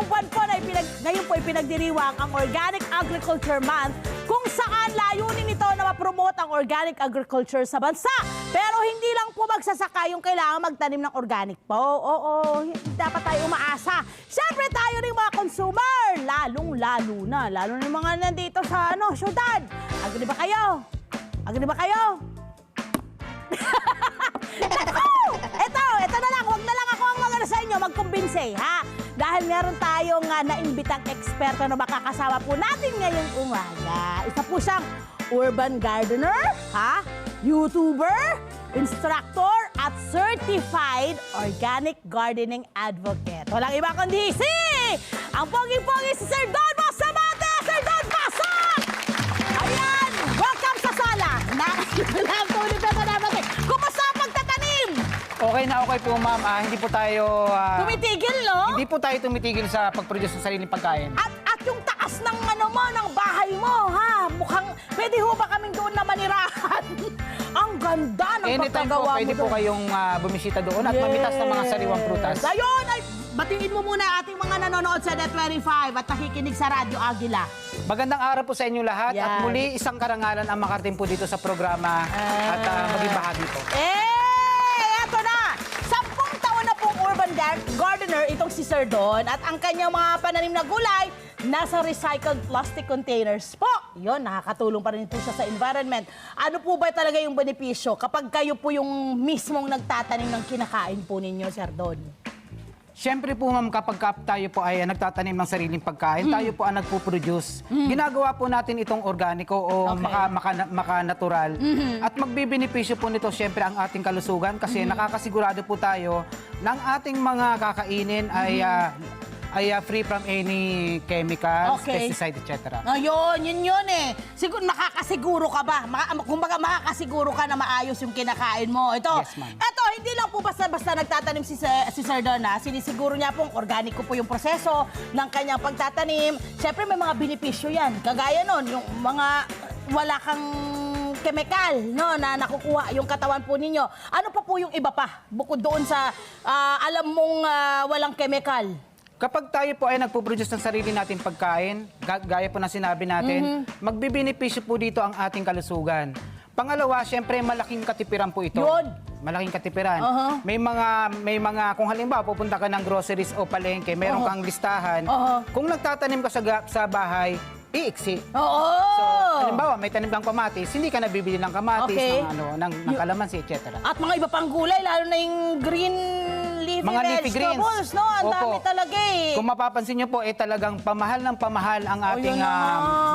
ngayong buwan po na ngayon po ipinagdiriwang ang Organic Agriculture Month kung saan layunin nito na ma-promote ang organic agriculture sa bansa. Pero hindi lang po magsasaka yung kailangan magtanim ng organic po. Oo, dapat tayo umaasa. Siyempre tayo rin mga consumer, lalo na yung mga nandito sa syudad. Agree ba kayo? Agree ba kayo? Ito na lang, wag na lang ako ang mga sa inyo magkumbinse, ha? Dahil meron tayong naimbitang eksperto na makakasama po natin ngayong umaga. Isa po siyang urban gardener, ha? YouTuber, instructor, at certified organic gardening advocate. Walang iba kundi ang poging-pogi si Sir Don Basamate! Sir Don Basam! Ayan! Welcome sa sala! Kumusta ang pagtatanim? Okay na okay po, ma'am. Hindi po tayo... Tumitigil, no? Hindi po tayo tumitigil sa pag-produce ng sariling pagkain. At yung taas ng ng bahay mo, ha? Mukhang pwede ho ba kaming doon na manirahan? Ang ganda ng Anytime po, pagkagawa mo pwede po kayong bumisita doon at mamitas ng mga sariwang prutas. Ayun! Ay, batiin mo muna ating mga nanonood sa Net25 at nakikinig sa Radyo Agila. Magandang araw po sa inyo lahat. Yan. At muli, isang karangalan ang makarating po dito sa programa at maging bahagi po. Eto na! 10 taon na pong urban gardener itong si Sir Don at ang kanyang mga pananim na gulay nasa recycled plastic containers po. Yun, nakakatulong pa rin po siya sa environment. Ano po ba talaga yung benepisyo kapag kayo po yung mismong nagtatanim ng kinakain po ninyo, Sir Don? Siyempre po, ma'am, kapag tayo po ay nagtatanim ng sariling pagkain, tayo po ang nagpo-produce. Ginagawa po natin itong organiko o maka-natural. At magbibenepisyo po nito siyempre ang ating kalusugan kasi nakakasigurado po tayo ng ating mga kakainin ay free from any chemicals, pesticide, etc. Ayun, yun eh. Siguro makakasiguro ka ba? Kumbaga makakasiguro ka na maayos yung kinakain mo. Ito, Yes, ma'am. ito hindi lang po basta-basta nagtatanim si Sir Don, ha? Sinisiguro niya pong organiko po yung proseso ng kanyang pagtatanim. Siyempre may mga benepisyo yan. Kagaya nun, yung mga wala kang chemical, no, na nakukuha yung katawan po ninyo. Ano pa po yung iba pa? Bukod doon sa alam mong walang chemical. Kapag tayo po ay nagpo-produce ng sarili nating pagkain, gaya po na sinabi natin, magbibenepisyo po dito ang ating kalusugan. Pangalawa, siyempre malaking katipiran po ito. Yun. Malaking katipiran. May mga kung halimbawa pupunta ka ng groceries o palengke, meron kang listahan. Kung nagtatanim ka sa bahay, iiksi. Oo! So, halimbawa, may tanim kang kamatis, hindi ka nabibili ng kamatis, ng kalamansi, etc. At mga iba pang gulay, lalo na yung green leafy Mga leafy greens. vegetables, no? Ang dami talaga eh. Kung mapapansin nyo po, talagang pamahal ng pamahal ang ating yun na.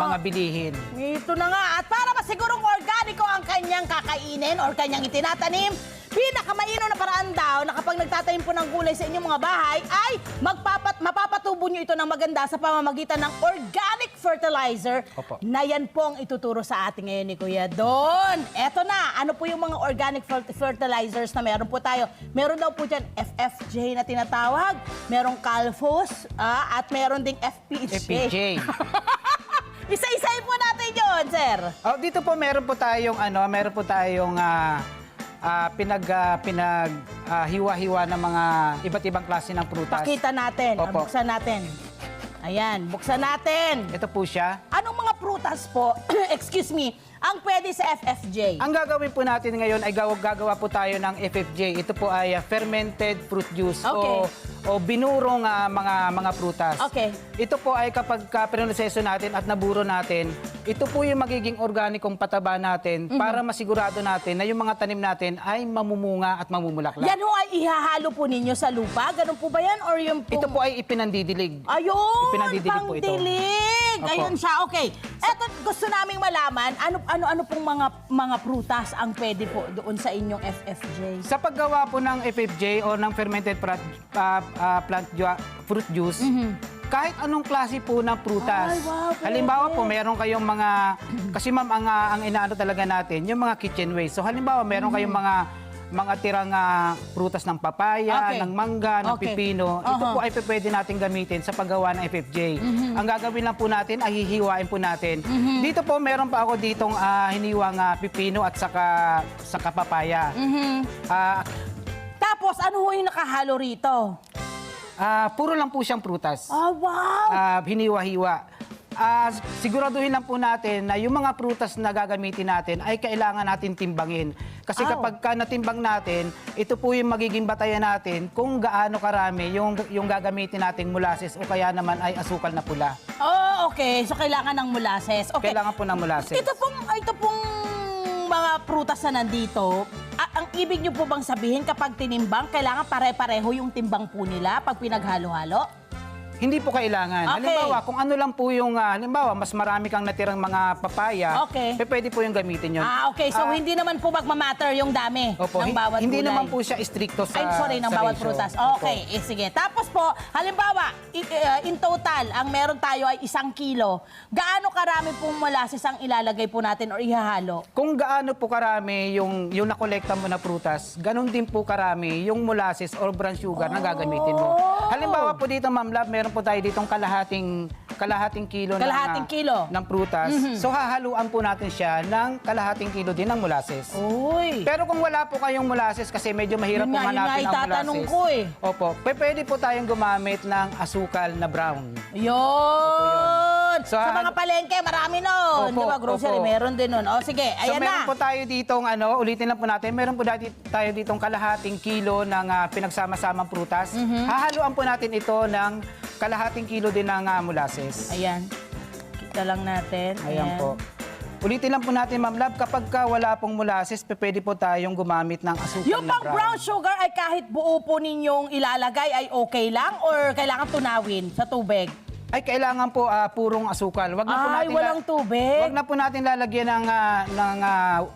mga bilihin. Ito na nga. At para masigurong organiko ang kanyang kakainin or kanyang itinatanim, pinakamaino na paraan daw na kapag nagtatanim po ng gulay sa inyong mga bahay ay mapapatubo nyo ito ng maganda sa pamamagitan ng organic fertilizer. Opo. Na yan po ang ituturo sa ating ngayon ni Kuya Don. Eto na, ano po yung mga organic fertilizers na meron po tayo? Meron daw po dyan FFJ na tinatawag, merong Calphos, at meron ding FPJ. FPJ. Isa-isahin po natin yun, sir. Dito po meron po tayong hiwa-hiwa ng mga iba't ibang klase ng prutas. Pakita natin. Opo. Buksan natin. Ayan, buksan natin. Ito po siya. Anong mga prutas po, excuse me, ang pwede sa FFJ? Ang gagawin po natin ngayon ay gagawa po tayo ng FFJ. Ito po ay fermented fruit juice o binurong mga prutas. Okay. Ito po ay kapag pinoseso natin at naburo natin, ito po yung magiging organikong pataba natin para masigurado natin na yung mga tanim natin ay mamumunga at mamumulaklak. Yan ho ay ihahalo po ninyo sa lupa? Ganun po ba yan? Or yung Ito po ay ipinandidilig. Ayun! Ipinandidilig po ito. Pangdilig! Opo. Ayun siya, okay. Eto, gusto naming malaman, ano pong mga prutas ang pwede po doon sa inyong FFJ? Sa paggawa po ng FFJ o ng fermented fruit juice, kahit anong klase po ng prutas. Ay, wow, Halimbawa po, meron kayong mga, kasi ma'am, ang inaano talaga natin, yung mga kitchen waste. So halimbawa, meron kayong mga tirang prutas ng papaya, ng mangga, ng pipino. Ito po ay pwede natin gamitin sa paggawa ng FFJ. Ang gagawin lang po natin ay hihiwain po natin. Dito po meron pa ako ditong hiniwang pipino at saka papaya. Tapos, ano ho yung nakahalo rito? Puro lang po siyang prutas. Oh, wow! Hiniwa-hiwa. Siguraduhin lang po natin na yung mga prutas na gagamitin natin ay kailangan natin timbangin. Kasi kapag ka natimbang natin, ito po yung magiging batayan natin kung gaano karami yung gagamitin nating molasses o kaya naman ay asukal na pula. Oh, okay. So, kailangan ng molasses. Okay. Kailangan po ng molasses. Ito pong mga prutas na nandito, ang ibig niyo po bang sabihin kapag tinimbang, kailangan pare-pareho yung timbang po nila pag pinaghalo-halo? Hindi po kailangan. Okay. Halimbawa, kung ano lang po yung, halimbawa, mas marami kang natirang mga papaya, Okay. pwede po yung gamitin yun. Okay. So, hindi naman po magmamatter yung dami Opo, ng bawat hindi gulay. naman po siya stricto sa Ng sa bawat ratio. prutas. Opo. Okay, sige. Tapos po, halimbawa, in total, ang meron tayo ay 1 kilo. Gaano karami pong molasses ang ilalagay po natin or ihahalo? Kung gaano po karami yung nakolekta mo na prutas, ganun din po karami yung molasses or brown sugar na gagamitin mo. Halimbawa po dito, Ma'am Love, meron po tayo ditong kalahating kilo ng prutas. So hahaluan po natin siya ng kalahating kilo din ng molasses. Uy! Pero kung wala po kayong molasses kasi medyo mahirap Yun po nga, hanapin ang itatanong molasses. ko eh. Opo, pwede po tayong gumamit ng asukal na brown. Yun! So, sa mga palengke, marami nun. Opo, Di ba, grocery, opo. meron din nun. O, sige, So ayan meron na. po tayo ditong, ulitin lang po natin, meron po tayo ditong kalahating kilo ng pinagsama-samang prutas. Hahaluan po natin ito ng kalahating kilo din ng molasses. Ayan. Kita lang natin. Ayan po. Ulitin lang po natin, Ma'am Love, kapag ka wala pong molasses, pwede po tayong gumamit ng asukal Yung na pang brown sugar ay kahit buo po ninyong ilalagay ay okay lang or kailangan tunawin sa tubig? Ay, kailangan po purong asukal. Wag na po Ay, natin walang tubig? Wag na po natin lalagyan ng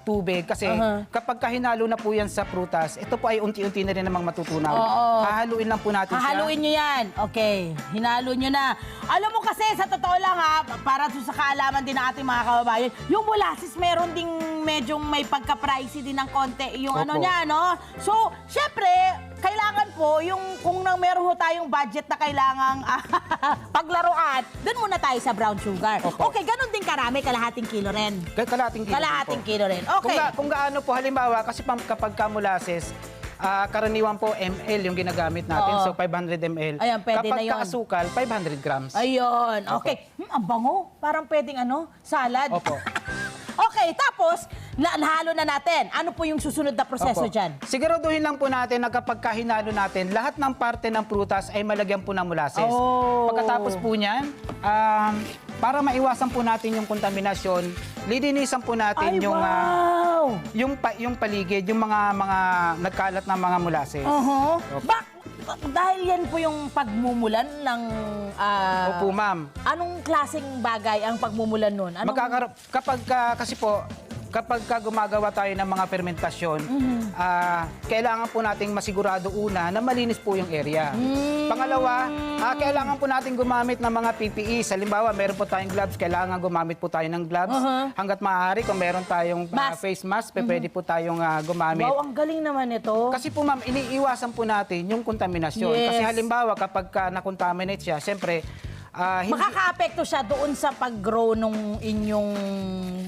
tubig kasi kapag kahinalo na po yan sa prutas, ito po ay unti-unti na rin namang matutunaw. Oo. Hahaluin lang po natin Hahaluin nyo yan. Okay. Hinalo nyo na. Alam mo kasi, sa totoo lang para sa kaalaman din ng ating mga kababayan, yung molasses meron ding medyong may pagka-pricey din ng konti. Yung ano Opo. niya, no? So, syempre, kailangan po, yung kung meron ho tayong budget na kailangang paglaruan, dun muna tayo sa brown sugar. Opo. Okay, ganun din karami, kalahating kilo rin. Kalahating kilo. Kalahating po. kilo rin. Okay. Kung gaano po, halimbawa, kasi kapag ka molasses, karaniwan po ml yung ginagamit natin. Oo. So, 500 ml. Ayan, pwede kapag na yun. ka asukal, 500 grams. Ayun. Okay. Ang bango. Parang pwedeng salad. Opo. Okay, tapos, nahalo na natin. Ano po yung susunod na proseso Opo. dyan? Siguraduhin lang po natin na kapag kahinalo natin, lahat ng parte ng prutas ay malagyan po ng molasses. Oh. Pagkatapos po niyan, para maiwasan po natin yung kontaminasyon, lilinisan po natin wow! yung paligid, yung mga nagkalat na mga molasses. Uh-huh. Dahil yan po yung pagmumulan ng... Opo, ma'am. Anong klaseng bagay ang pagmumulan nun? Kapag gumagawa tayo ng mga fermentasyon, kailangan po nating masigurado una na malinis po yung area. Pangalawa, kailangan po nating gumamit ng mga PPE. Halimbawa, meron po tayong gloves, kailangan gumamit po tayo ng gloves. Hanggat maaari, kung meron tayong face mask, pwede po tayong gumamit. Wow, ang galing naman ito. Kasi po ma'am, iniiwasan po natin yung kontaminasyon. Yes. Kasi halimbawa, kapag na-contaminate siya, siyempre, Makaka-apekto siya doon sa pag-grow nung inyong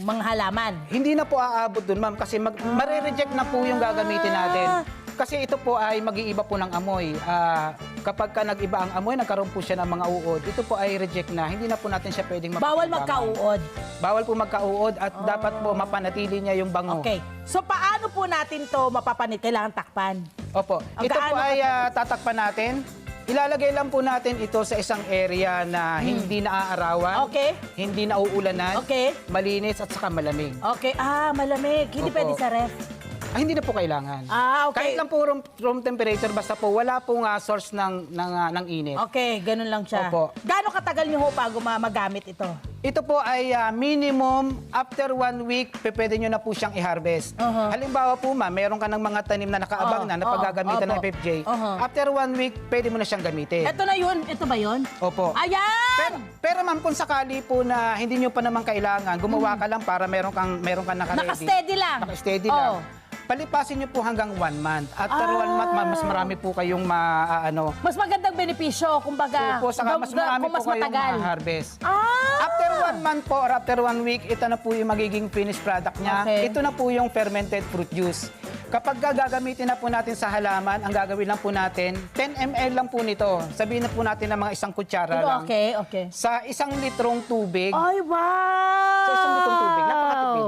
mga halaman. hindi na po aabot dun, ma'am, kasi mare-reject na po yung gagamitin natin. Kasi ito po ay mag-iiba po ng amoy. Kapag ka nag-iba ang amoy, nagkaroon po siya ng mga uod. Ito po ay reject na. Hindi na po natin siya pwedeng Bawal mapakinabangan. magkauod. Bawal po magkauod at dapat po mapanatili niya yung bango. Okay. So, paano po natin to mapapanit? Kailangan takpan. Opo. Ang Ito po gaano ay tatakpan natin. Ilalagay lang po natin ito sa isang area na hindi naaarawan, Okay. hindi nauulanan, Okay. malinis at saka malamig. Okay. Malamig. Hindi Opo. pwede sa ref. Hindi na po kailangan. Okay. Kahit lang po room temperature, basta po wala pong source ng init. Okay, ganun lang siya. Opo. Gaano katagal niyo ho bago magamit ito? Ito po ay minimum after 1 week, pwede nyo na po siyang i-harvest. Halimbawa po ma'am, meron ka ng mga tanim na nakaabang na paggagamitan ng FFJ. After 1 week, pwede mo na siyang gamitin. Ito na yun. Ito ba yun? Opo. Ayan! Pero ma'am, kung sakali po na hindi nyo pa naman kailangan, gumawa ka lang para meron kang naka-ready. Naka-steady lang. Naka-steady lang. Palipasin nyo po hanggang 1 month. After 1 month, ma'am, mas marami po kayong Mas magandang benepisyo, kumbaga. po, saka mas marami kung po mas kayong matagal. ma-harvest. After 1 month po or after 1 week, ito na po yung magiging finished product niya. Okay. Ito na po yung fermented fruit juice. Kapag gagamitin na po natin sa halaman, ang gagawin lang po natin, 10 ml lang po nito. Sabihin na po natin ng mga isang kutsara lang. Okay, okay. Sa 1 litrong tubig. Ay, wow! Sa 1 litrong tubig, napakatipid.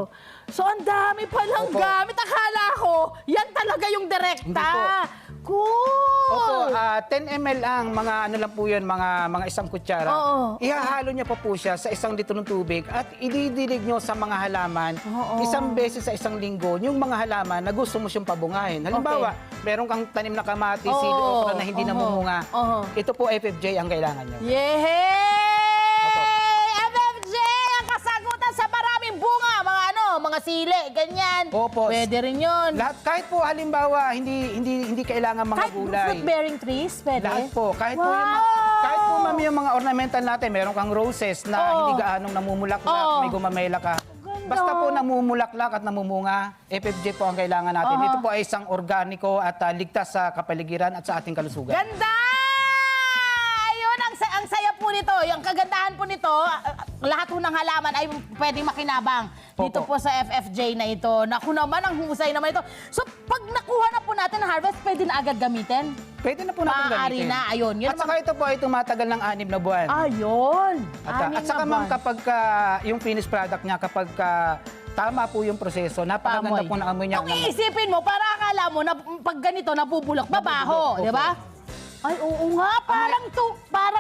So, ang dami palang Opo. gamit. Akala ko, yan talaga yung direkta. Hindi Cool! Opo, 10 ml ang mga ano lang po yun, mga isang kutsara. Oo. Ihahalo niya pa po siya sa 1 litrong tubig at ididilig nyo sa mga halaman Oo. isang beses sa isang linggo yung mga halaman na gusto mo siyang pabungahin. Halimbawa, meron kang tanim na kamatis, Oo. sili, okra na hindi Oo. namumunga. Oo. Ito po FFJ ang kailangan nyo. Yehey! Opo. FFJ! Ang kasagutan sa maraming bunga. Mga sili, ganyan. Opo. Pwede rin yun. Lahat, kahit po halimbawa, hindi kailangan mga Kahit gulay. fruit-bearing trees, pwede? Lahat po. Kahit po ma'am yung mga ornamental natin, meron kang roses na Oo. hindi gaanong namumulaklak, Oo. may gumamela ka. Ganda. Basta po namumulaklak at namumunga, FFJ po ang kailangan natin. Oo. Ito po ay isang organiko at ligtas sa kapaligiran at sa ating kalusugan. Ganda! Ayun, ang saya po nito. Yung kagandahan po nito, lahat po ng halaman ay pwedeng makinabang. Dito po Opo. sa FFJ na ito. Naku naman, ang husay naman ito. So, pag nakuha na po natin ang harvest, pwede na agad gamitin? Pwede na po natin Maaari gamitin. na, ayun. Yun At saka ito po ay tumatagal ng 6 na buwan. Ayun. At saka ma'am, kapag yung finished product niya, kapag tama po yung proseso, napakaganda po ng amoy niya. Kung iisipin mo, para akala mo na pag ganito nabubulok, babaho, Opo. di ba? Ay, oo nga, parang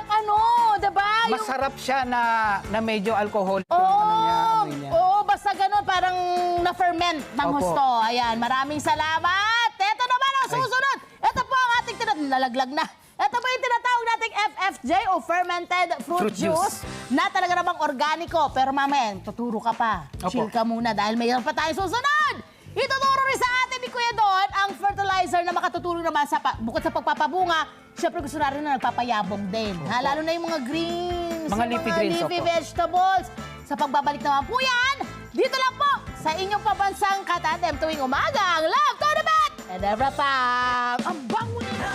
ano, di ba? Yung- Masarap siya na medyo alcohol. Oo, Yung ano niya, amoy niya. oo, basta ganun, parang na-ferment ng Opo. husto. Ayan, maraming salamat. Ito naman ang susunod. Ito po ang ating nalaglag na. Ito po yung tinatawag nating FFJ o Fermented Fruit Fruit Juice na talaga namang organiko. Pero mamen, tuturo ka pa. Opo. Chill ka muna dahil mayroon pa tayong susunod. Ituturo rin sa atin ni Kuya Don ang fertilizer na makatutulong naman sa bukod sa pagpapabunga, syempre gusto na rin na nagpapayabong din. Ha, lalo na yung mga greens, Mga yung leafy greens, leafy opo. vegetables. Sa pagbabalik naman po yan, dito lang po sa inyong pabansang katandem tuwing umaga ang Love to the Bet! And Ebra Pam! Ang bango nila!